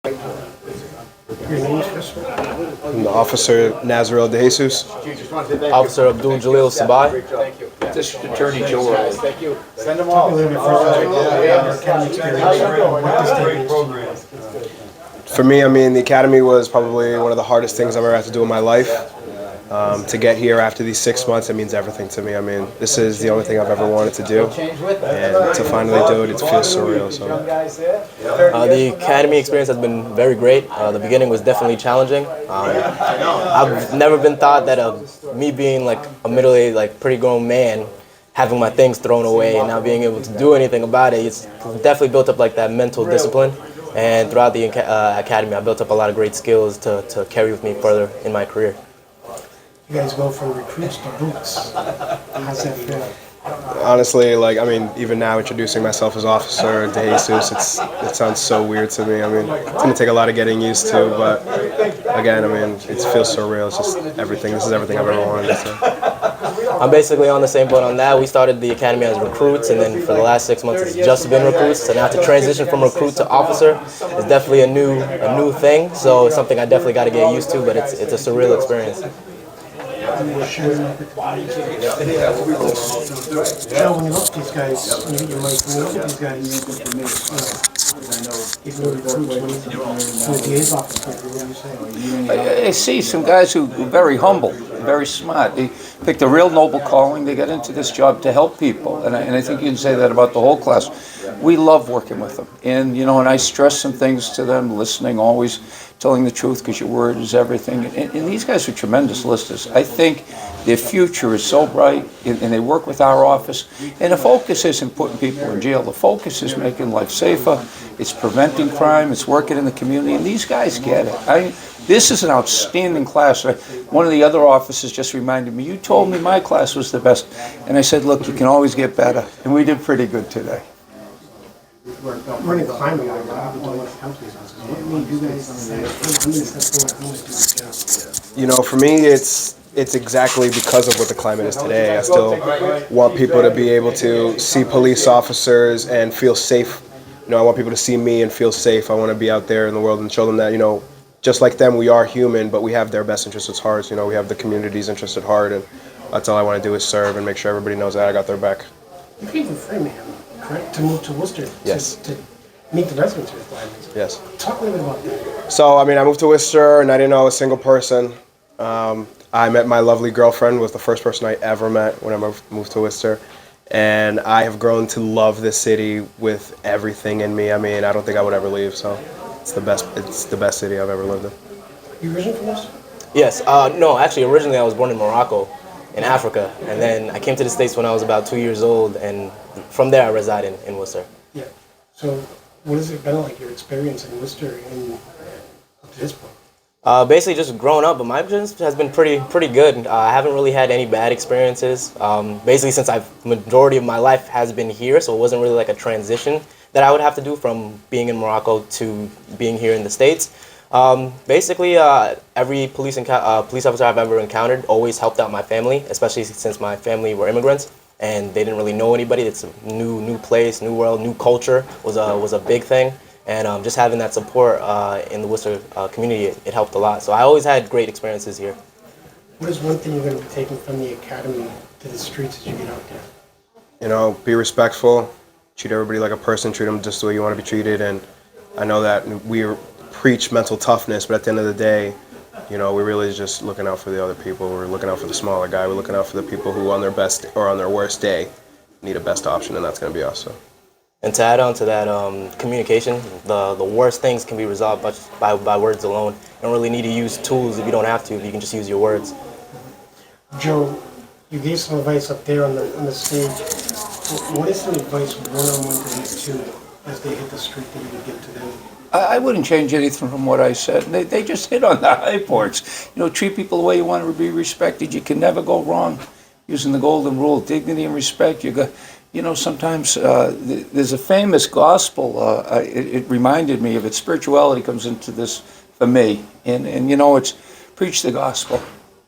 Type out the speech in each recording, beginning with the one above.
Your name is Chris? I'm the Officer Nazarel De Jesus. Officer Abdul Jalil Sabai. District Attorney Joe Early. Send them all. Talk a little bit further about your academy experience and what this day means to you. For me, I mean, the academy was probably one of the hardest things I've ever had to do in my life. To get here after these 6 months, it means everything to me. I mean, this is the only thing I've ever wanted to do, and to finally do it, it feels surreal. So, the academy experience has been very great. The beginning was definitely challenging. I've never been thought that me being like a middle-aged, like pretty grown man, having my things thrown away and not being able to do anything about it, it's definitely built up like that mental discipline. And throughout the academy, I built up a lot of great skills to carry with me further in my career. You guys go from recruits to boots. How's that feel? honestly, like, I mean, even now introducing myself as Officer De Jesus, it sounds so weird to me. I mean, it's going to take a lot of getting used to, but again, I mean, it feels surreal. It's just everything. This is everything I've ever wanted. So. I'm basically on the same boat on that. We started the academy as recruits, and then for the last 6 months, it's just been recruits. So now to transition from recruit to officer is definitely a new thing. So it's something I definitely got to get used to, but it's a surreal experience. Joe, when you look at these guys, when you look at these guys, even though recruits, when the DA's office, what do you say? I see some guys who are very humble, very smart. They picked a real noble calling. They got into this job to help people, and I think you can say that about the whole class. We love working with them, and and I stress some things to them, listening, always telling the truth, because your word is everything. And these guys are tremendous listeners. I think their future is so bright, and they work with our office. And the focus isn't putting people in jail. The focus is making life safer. It's preventing crime. It's working in the community. And these guys get it. This is an outstanding class. One of the other officers just reminded me, you told me my class was the best. And I said, look, you can always get better. And we did pretty good today. Running climate, a lot of people with companies. What made you guys say, I'm going to step forward, I'm going to do this job? For me, it's exactly because of what the climate is today. I still want people to be able to see police officers and feel safe. I want people to see me and feel safe. I want to be out there in the world and show them that, just like them, we are human, but we have their best interests at heart. We have the community's interests at heart, and that's all I want to do is serve and make sure everybody knows that I got their back. You came from Framingham, correct, to move to Worcester? Yes. To meet the residents' requirements. Yes. Talk a little bit about that. So, I moved to Worcester, and I didn't know a single person. I met my lovely girlfriend, was the first person I ever met when I moved to Worcester. And I have grown to love this city with everything in me. I don't think I would ever leave, so it's the best city I've ever lived in. You originally from Worcester? Yes. No, actually, originally I was born in Morocco, in Africa. And then I came to the States when I was about 2 years old, and from there I reside in Worcester. Yeah. So what has it been like, your experience in Worcester and up to this point? Basically just growing up, but my experience has been pretty good. I haven't really had any bad experiences. Basically, since majority of my life has been here, so it wasn't really like a transition that I would have to do from being in Morocco to being here in the States. Basically, every police officer I've ever encountered always helped out my family, especially since my family were immigrants and they didn't really know anybody. It's a new place, new world, new culture was a big thing. And just having that support in the Worcester community, it helped a lot. So I always had great experiences here. What is one thing you're going to be taking from the academy to the streets as you get out there? Be respectful, treat everybody like a person, treat them just the way you want to be treated. And I know that we preach mental toughness, but at the end of the day, we're really just looking out for the other people. We're looking out for the smaller guy. We're looking out for the people who on their best or on their worst day need a best option, and that's going to be us. So. And to add on to that, communication, the worst things can be resolved by words alone. You don't really need to use tools if you don't have to, if you can just use your words. Joe, you gave some advice up there on the stage. What is some advice one-on-one to these two as they hit the street that you would give to them? I wouldn't change anything from what I said. They just hit on the high points. Treat people the way you want to be respected. You can never go wrong using the golden rule, dignity and respect. Sometimes there's a famous gospel, it reminded me of it. Spirituality comes into this for me. And it's preach the gospel.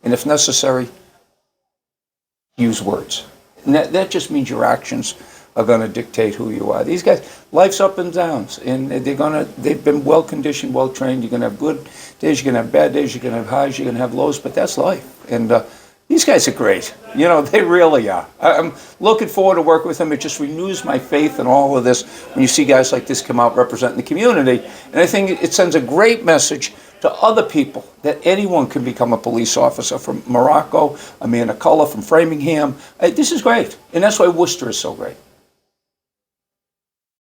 And if necessary, use words. And that just means your actions are going to dictate who you are. These guys, life's up and downs, and they've been well conditioned, well trained. You're going to have good days, you're going to have bad days, you're going to have highs, you're going to have lows, but that's life. And these guys are great. You know, they really are. I'm looking forward to working with them. It just renews my faith in all of this when you see guys like this come out representing the community. And I think it sends a great message to other people that anyone can become a police officer, from Morocco, Amanda Cullen from Framingham. This is great. And that's why Worcester is so great.